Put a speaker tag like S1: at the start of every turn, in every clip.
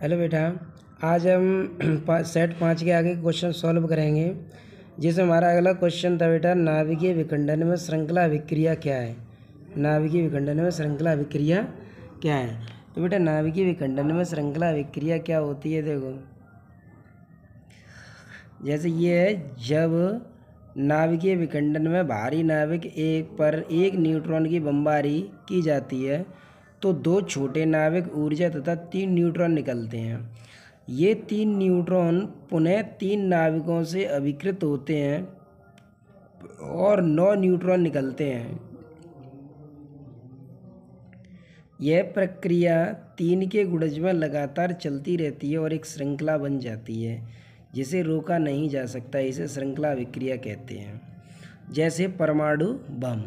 S1: Hello बेटा, आज हम सेट 5 के आगे क्वेश्चन सॉल्व करेंगे। जिसमें हमारा अगला क्वेश्चन था बेटा, नाभिकीय विखंडन में श्रृंखला अभिक्रिया क्या है। नाभिकीय विखंडन में श्रृंखला अभिक्रिया क्या है। तो बेटा नाभिकीय विखंडन में श्रृंखला अभिक्रिया क्या होती है, देखो जैसे ये है, जब नाभिकीय विखंडन में भारी नाभिक पर एक न्यूट्रॉन की बमबारी की जाती है तो 2 छोटे नाभिक ऊर्जा तथा 3 न्यूट्रॉन निकलते हैं। ये 3 न्यूट्रॉन पुनः 3 नाभिकों से अभिकृत होते हैं और 9 न्यूट्रॉन निकलते हैं। यह प्रक्रिया 3 के गुणज में लगातार चलती रहती है और एक श्रृंखला बन जाती है जिसे रोका नहीं जा सकता। इसे श्रृंखला अभिक्रिया कहते हैं। जैसे परमाणु बम।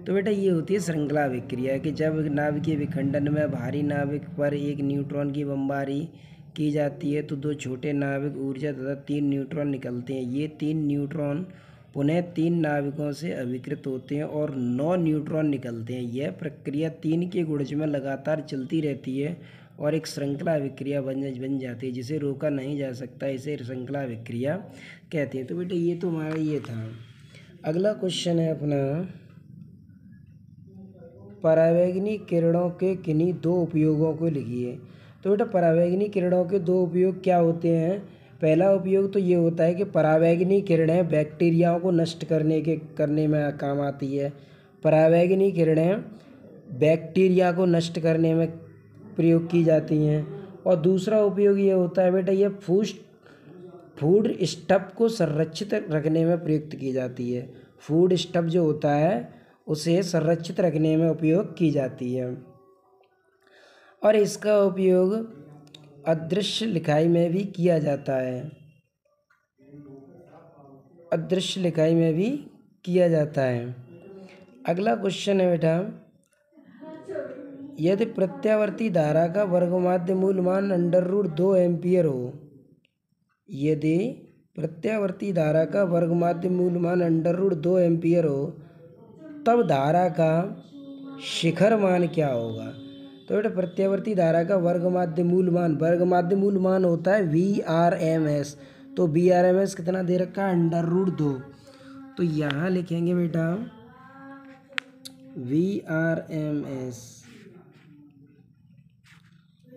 S1: तो बेटा ये होती है श्रृंखला अभिक्रिया कि जब नाभिकीय विखंडन में भारी नाभिक पर एक न्यूट्रॉन की बमबारी की जाती है तो 2 छोटे नाभिक ऊर्जा तथा 3 न्यूट्रॉन निकलते हैं। ये 3 न्यूट्रॉन पुनः 3 नाभिकों से अभिकृत होते हैं और 9 न्यूट्रॉन निकलते हैं। यह प्रक्रिया 3 के गुणज में लगातार चलती रहती है और एक श्रृंखला अभिक्रिया बन जाती है जिसे रोका नहीं जा सकता। इसे श्रृंखला अभिक्रिया कहते हैं। तो बेटा ये तो हमारा ये था। अगला क्वेश्चन है अपना, परावैंगनी किरणों के किन्हीं 2 उपयोगों को लिखिए। तो बेटा परावैंगनी किरणों के 2 उपयोग क्या होते हैं। पहला उपयोग तो ये होता है कि परावैंगनी किरणें बैक्टीरियाओं को नष्ट करने में काम आती है। परावैंगनी किरणें बैक्टीरिया को नष्ट करने में प्रयोग की जाती हैं। और दूसरा उपयोग ये होता है बेटा, ये फूड स्टफ को संरक्षित रखने में प्रयुक्त की जाती है। फूड स्टफ जो होता है उसे संरक्षित रखने में उपयोग की जाती है। और इसका उपयोग अदृश्य लिखाई में भी किया जाता है। अदृश्य लिखाई में भी किया जाता है। अगला क्वेश्चन है बेटा, यदि प्रत्यावर्ती धारा का वर्गमाध्य मूल मान √2 एम्पियर हो। यदि प्रत्यावर्ती धारा का वर्गमाध्य मूल मान √2 एम्पियर हो तब धारा का शिखर मान क्या होगा। तो बेटा प्रत्यावर्ती धारा का वर्गमाध्य मूल मान होता है VRMS। तो VRMS कितना दे रखा है, √2। तो यहाँ लिखेंगे बेटा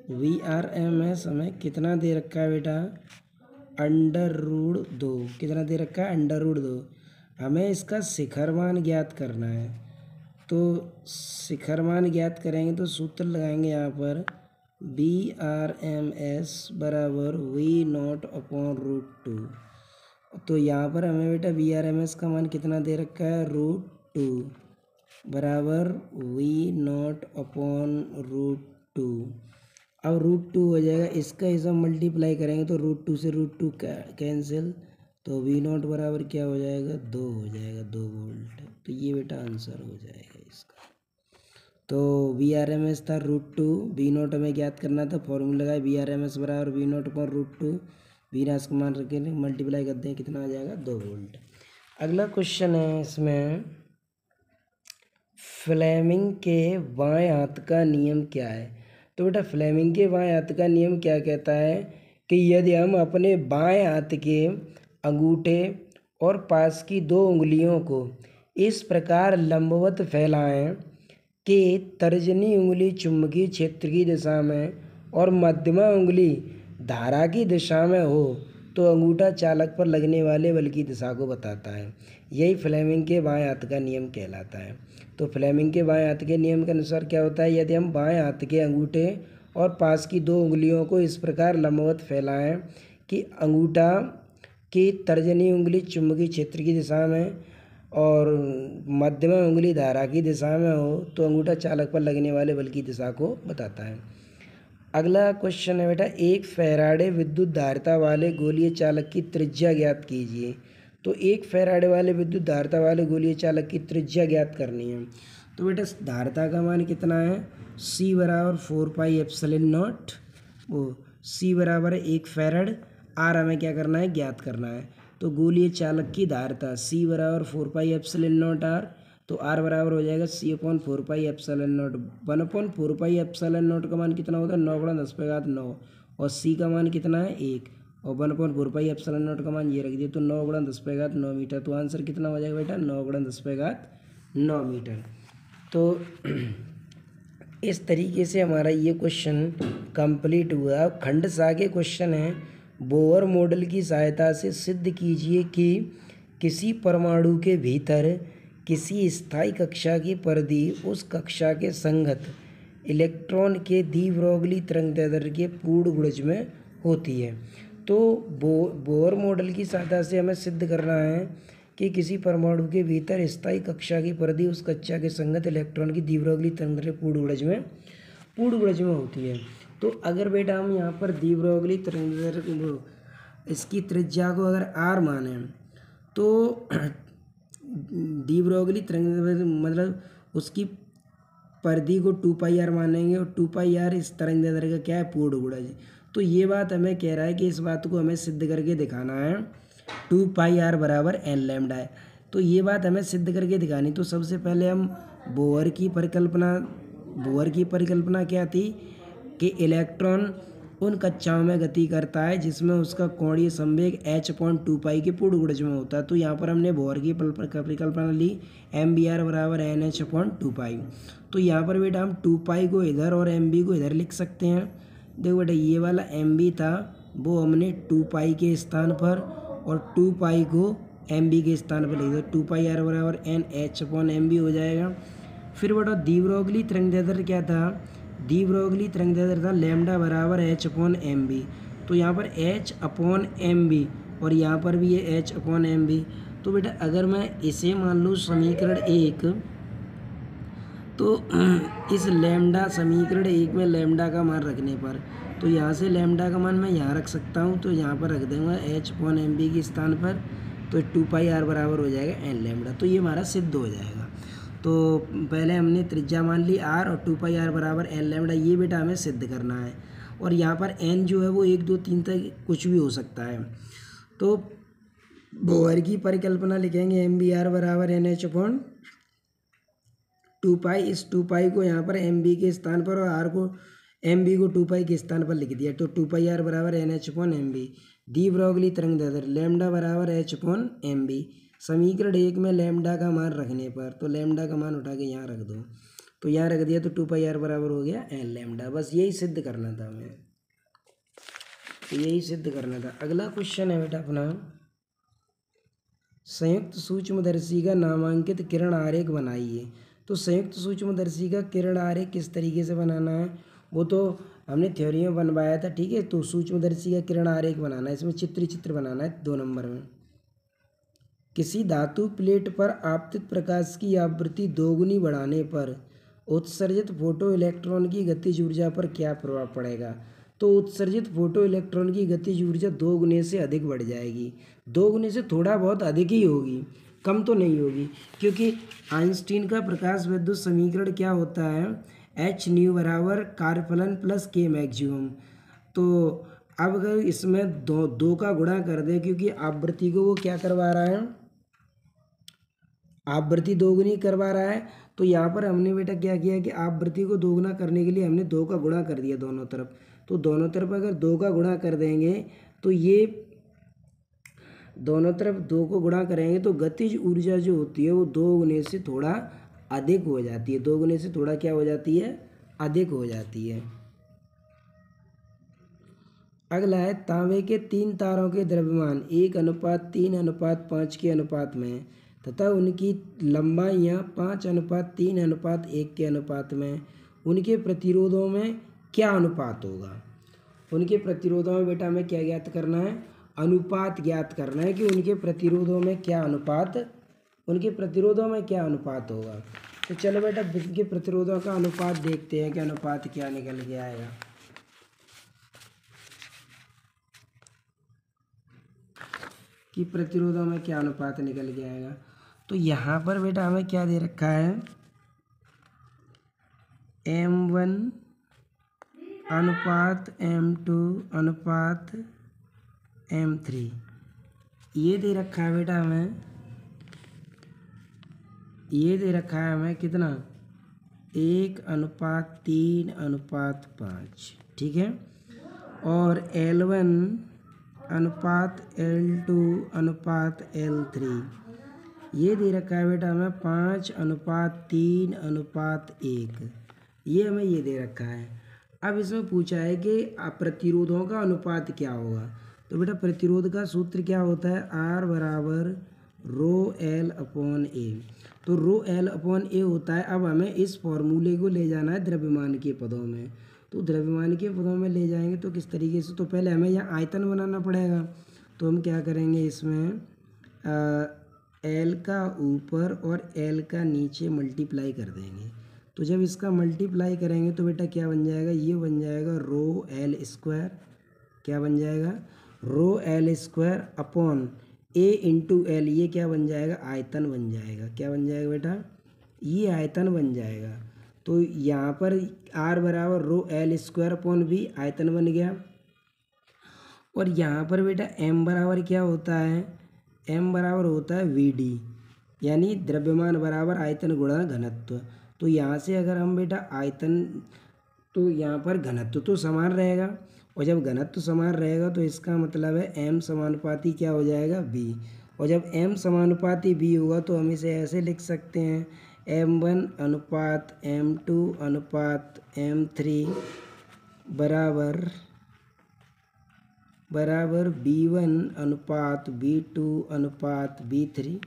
S1: VRMS हमें कितना दे रखा है बेटा, √2। कितना दे रखा है, √2। हमें इसका शिखर मान ज्ञात करना है। तो शिखर मान ज्ञात करेंगे तो सूत्र लगाएंगे यहाँ पर, VRMS बराबर V0/√2। तो यहाँ पर हमें बेटा VRMS का मान कितना दे रखा है, √2 बराबर V0/√2। अब √2 हो जाएगा, इसका हिसाब मल्टीप्लाई करेंगे तो √2 से √2 कैंसिल, तो V0 बराबर क्या हो जाएगा, 2 हो जाएगा, 2 वोल्ट। तो ये बेटा आंसर हो जाएगा इसका। तो VRMS था √2, V0 हमें ज्ञात करना था। फॉर्मूला लगाए VRMS बराबर V0/√2। वीरास का मान रखें, मल्टीप्लाई करते हैं, कितना आ जाएगा, 2 वोल्ट। अगला क्वेश्चन है इसमें, फ्लेमिंग के बाएं हाथ का नियम क्या है। तो बेटा फ्लेमिंग के बाएं हाथ का नियम क्या कहता है कि यदि हम अपने बाएं हाथ के अंगूठे और पास की 2 उंगलियों को इस प्रकार लंबवत फैलाएं कि तर्जनी उंगली चुंबकीय क्षेत्र की दिशा में और मध्यमा उंगली धारा की दिशा में हो तो अंगूठा चालक पर लगने वाले बल की दिशा को बताता है। यही फ्लेमिंग के बाएं हाथ का नियम कहलाता है। तो फ्लेमिंग के बाएं हाथ के नियम के अनुसार क्या होता है, यदि हम बाएं हाथ के अंगूठे और पास की 2 उंगलियों को इस प्रकार लंबवत फैलाएं कि अंगूठा की तर्जनी उंगली चुंबकीय क्षेत्र की दिशा में और मध्यमा उंगली धारा की दिशा में हो तो अंगूठा चालक पर लगने वाले बल की दिशा को बताता है। अगला क्वेश्चन है बेटा, 1 फैराडे विद्युत धारिता वाले गोलीय चालक की त्रिज्या ज्ञात कीजिए। तो 1 फैराडे वाले विद्युत धारिता वाले गोलीय चालक की त्रिज्या ज्ञात करनी है। तो बेटा धारिता का मान कितना है, C बराबर 4πε0। वो C बराबर 1 फैराड, R हमें क्या करना है, ज्ञात करना है। तो गोलीय चालक की धारिता C बराबर 4πε0R। तो R बराबर हो जाएगा C/4πε0। 1/4πε0 का मान कितना होता है, 9/10⁻⁹ और सी का मान कितना है 1 और 1/4 एप्सिलॉन नॉट का मान ये रख दिया। तो 9 × 10⁻9 मीटर। तो आंसर कितना हो जाएगा बेटा 9 × 10⁻9 मीटर। तो इस तरीके से हमारा ये क्वेश्चन कंप्लीट हुआ। अब खंड सा के क्वेश्चन है, बोहर मॉडल की सहायता से सिद्ध कीजिए कि किसी परमाणु के भीतर किसी स्थायी कक्षा की परिधि उस कक्षा के संगत इलेक्ट्रॉन के द्विब्रोगली तरंगदैर्ध्य के पूर्ण गुणज में होती है। तो बोहर मॉडल की सहायता से हमें सिद्ध करना है कि किसी परमाणु के भीतर स्थायी कक्षा की परिधि उस कक्षा के संगत इलेक्ट्रॉन की द्विब्रोगली तरंगदैर्ध्य पूर्ण गुणज में होती है। तो अगर बेटा हम यहाँ पर द्विब्रोगली तरंगदैर्ध्य इसकी त्रिज्या को अगर r माने तो द्विब्रोगली तरंगदैर्ध्य मतलब उसकी परिधि को 2πr मानेंगे और 2πr इस तरंगदैर्ध्य का क्या है पूर्ण गुणज। तो ये बात हमें कह रहा है कि इस बात को हमें सिद्ध करके दिखाना है 2πr = n लैम्डा है। तो ये बात हमें सिद्ध करके दिखानी। तो सबसे पहले हम बोहर की परिकल्पना क्या थी कि इलेक्ट्रॉन उन कक्षाओं में गति करता है जिसमें उसका कोणीय संवेग h/2π के पूर्ण गुणज में होता है। तो यहाँ पर हमने बोहर की परिकल्पना ली mBr = nh/2π। तो यहाँ पर बेटा हम 2π को इधर और mb को इधर लिख सकते हैं। देखो बेटा ये वाला mb था वो हमने 2π के स्थान पर और 2π को mb के स्थान पर लिख दो। 2πr = nh/mb हो जाएगा। फिर बेटा द्विब्रोगली तरंगदैर्ध्य क्या था, द्विब्रोगली तरंगदैर्ध्य था लैम्डा = h/mb। तो यहाँ पर h/mb और यहाँ पर भी ये h/mb। तो बेटा अगर मैं इसे मान लूँ समीकरण 1, तो इस लैम्डा समीकरण 1 में लैम्डा का मान रखने पर तो यहाँ से लैम्डा का मान मैं यहाँ रख सकता हूँ। तो यहाँ पर रख दूँगा h/mb के स्थान पर। तो 2πr बराबर हो जाएगा n लैम्डा। तो ये हमारा सिद्ध हो जाएगा। तो पहले हमने त्रिज्या मान ली r और 2πr = n लैम्डा। ये बेटा हमें सिद्ध करना है। और यहाँ पर n जो है वो 1 2 3 तक कुछ भी हो सकता है। तो बोहर की परिकल्पना लिखेंगे mBr = nh/2π। इस 2π को यहाँ पर mb के स्थान पर और r को mb को 2π के स्थान पर लिख दिया। तो 2πr = nh/mb। द्विब्रोगली तरंगदैर्ध्य लैम्डा = h/mb। समीकरण 1 में लैम्डा का मान रखने पर तो लैम्डा का मान उठा के यहाँ रख दो। तो यहाँ रख दिया तो 2πr बराबर हो गया n लैम्डा। बस यही सिद्ध करना था हमें। तो यही सिद्ध करना था। अगला क्वेश्चन है बेटा अपना, संयुक्त सूक्ष्मदर्शी का नामांकित किरण आरेख बनाइए। तो संयुक्त सूक्ष्मदर्शी का किरण आरेख किस तरीके से बनाना है वो तो हमने थ्योरी में बनवाया था, ठीक है। तो सूक्ष्मदर्शी का किरण आरेख बनाना है, इसमें चित्र बनाना है 2 नंबर में। किसी धातु प्लेट पर आपतित प्रकाश की आवृत्ति दोगुनी बढ़ाने पर उत्सर्जित फोटो इलेक्ट्रॉन की गतिज ऊर्जा पर क्या प्रभाव पड़ेगा। तो उत्सर्जित फोटो इलेक्ट्रॉन की गतिज ऊर्जा 2 गुने से अधिक बढ़ जाएगी। 2 गुने से थोड़ा बहुत अधिक ही होगी, कम तो नहीं होगी, क्योंकि आइंस्टीन का प्रकाश विद्युत समीकरण क्या होता है, h ν = कार्यफलन + k मैक्सिमम। तो अब अगर इसमें दो का गुणा कर दें, क्योंकि आवृत्ति को वो क्या करवा रहा है, आवृत्ति दोगुनी करवा रहा है। तो यहाँ पर हमने बेटा क्या किया कि आवृत्ति को दोगुना करने के लिए हमने 2 का गुणा कर दिया दोनों तरफ। तो दोनों तरफ अगर 2 का गुणा कर देंगे तो ये दोनों तरफ 2 को गुणा करेंगे तो गतिज ऊर्जा जो होती है वो 2 गुने से थोड़ा अधिक हो जाती है। 2 गुने से थोड़ा क्या हो जाती है, अधिक हो जाती है। अगला है तांबे के 3 तारों के द्रव्यमान 1:3:5 के अनुपात में है तथा उनकी लंबाइयाँ 5:3:1 के अनुपात में। उनके प्रतिरोधों में क्या अनुपात होगा। उनके प्रतिरोधों में बेटा हमें क्या ज्ञात करना है, अनुपात ज्ञात करना है कि उनके प्रतिरोधों में क्या अनुपात होगा। तो चलो बेटा उनके प्रतिरोधों का अनुपात देखते हैं कि अनुपात क्या निकल के आएगा। कि प्रतिरोधों में क्या अनुपात निकल के आएगा। तो यहाँ पर बेटा हमें क्या दे रखा है, m1 अनुपात m2 अनुपात m3 ये दे रखा है बेटा हमें, ये दे रखा है हमें कितना 1:3:5, ठीक है। और L1 अनुपात L2 अनुपात L3, ये दे रखा है बेटा हमें 5:3:1, ये हमें ये दे रखा है। अब इसमें पूछा है कि प्रतिरोधों का अनुपात क्या होगा। तो बेटा प्रतिरोध का सूत्र क्या होता है, R बराबर रो एल अपॉन ए। तो रो एल अपॉन ए होता है। अब हमें इस फॉर्मूले को ले जाना है द्रव्यमान के पदों में। तो द्रव्यमान के पदों में ले जाएंगे तो किस तरीके से, तो पहले हमें यहाँ आयतन बनाना पड़ेगा। तो हम क्या करेंगे, इसमें एल का ऊपर और एल का नीचे मल्टीप्लाई कर देंगे। तो जब इसका मल्टीप्लाई करेंगे तो बेटा क्या बन जाएगा, ये बन जाएगा रो एल स्क्वायर। क्या बन जाएगा, रो एल स्क्वायर अपॉन ए इंटू एल, ये क्या बन जाएगा, आयतन बन जाएगा। क्या बन जाएगा बेटा, ये आयतन बन जाएगा। तो यहाँ पर आर बराबर rho L square upon B, आयतन बन गया। और यहाँ पर बेटा एम बराबर क्या होता है, एम बराबर होता है वी डी, यानी द्रव्यमान बराबर आयतन गुणा घनत्व। तो यहाँ से अगर हम बेटा आयतन, तो यहाँ पर घनत्व तो समान रहेगा, और जब घनत्व समान रहेगा तो इसका मतलब है m समानुपाती क्या हो जाएगा, b। और जब m समानुपाती b होगा तो हम इसे ऐसे लिख सकते हैं, m1 अनुपात m2 अनुपात m3 बराबर b1 अनुपात b2 अनुपात b3।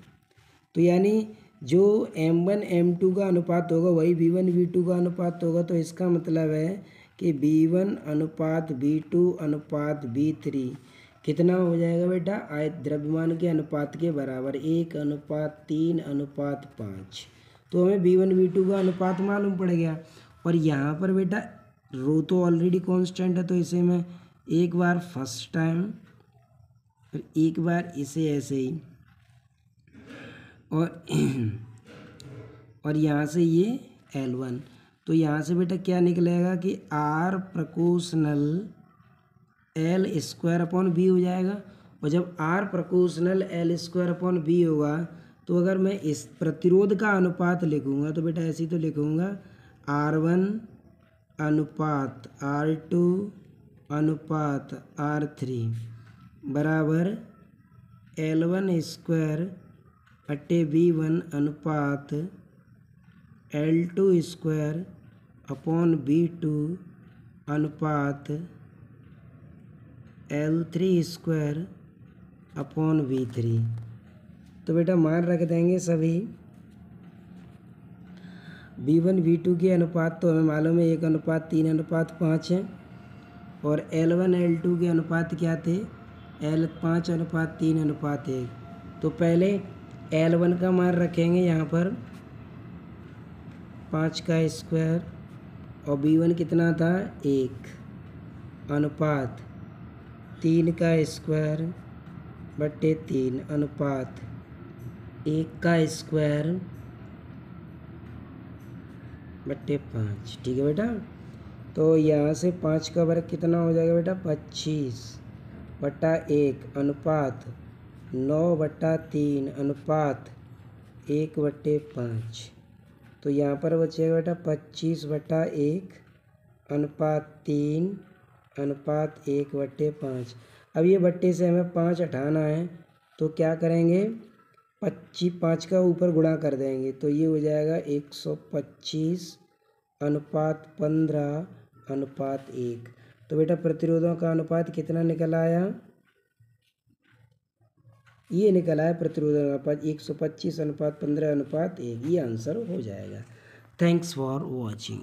S1: तो यानी जो m1 m2 का अनुपात होगा वही b1 b2 का अनुपात होगा। तो इसका मतलब है कि b1 अनुपात b2 अनुपात b3 कितना हो जाएगा बेटा, द्रव्यमान के अनुपात के बराबर 1:3:5। तो हमें b1 b2 का अनुपात मालूम पड़ गया। और यहाँ पर बेटा रो तो ऑलरेडी कांस्टेंट है, तो इसे मैं एक बार फर्स्ट टाइम, फिर एक बार इसे ऐसे ही, और यहाँ से ये L1। तो यहाँ से बेटा क्या निकलेगा कि R proportional L square upon B हो जाएगा। और जब R proportional L square upon B होगा तो अगर मैं इस प्रतिरोध का अनुपात लिखूँगा तो बेटा ऐसे ही तो लिखूँगा, R1 अनुपात R2 अनुपात R3 बराबर L1 स्क्वायर बटे B1 अनुपात L2 स्क्वायर अपॉन B2 अनुपात L3 स्क्वायर अपॉन B3। तो बेटा मान रख देंगे सभी। B1 B2 के अनुपात तो हमें मालूम है 1:3:5 है, और L1 L2 के अनुपात क्या थे, L5:3:1। तो पहले L1 का मान रखेंगे यहाँ पर 5 का स्क्वायर, और B1 कितना था 1 अनुपात 3 का स्क्वायर बटे 3 अनुपात 1 का स्क्वायर बटे 5। ठीक है बेटा। तो यहाँ से 5 का वर्ग कितना हो जाएगा बेटा, 25/1 अनुपात 9/3 अनुपात 1/5। तो यहाँ पर बचेगा बेटा 25/1 अनुपात 3 अनुपात 1/5। अब ये बट्टे से हमें 5 हटाना है, तो क्या करेंगे, 5 का ऊपर गुणा कर देंगे। तो ये हो जाएगा 125/15/1। तो बेटा प्रतिरोधों का अनुपात कितना निकल आया, ये निकल आया प्रतिरोधों का अनुपात 125/15/1। ये आंसर हो जाएगा। Thanks for watching.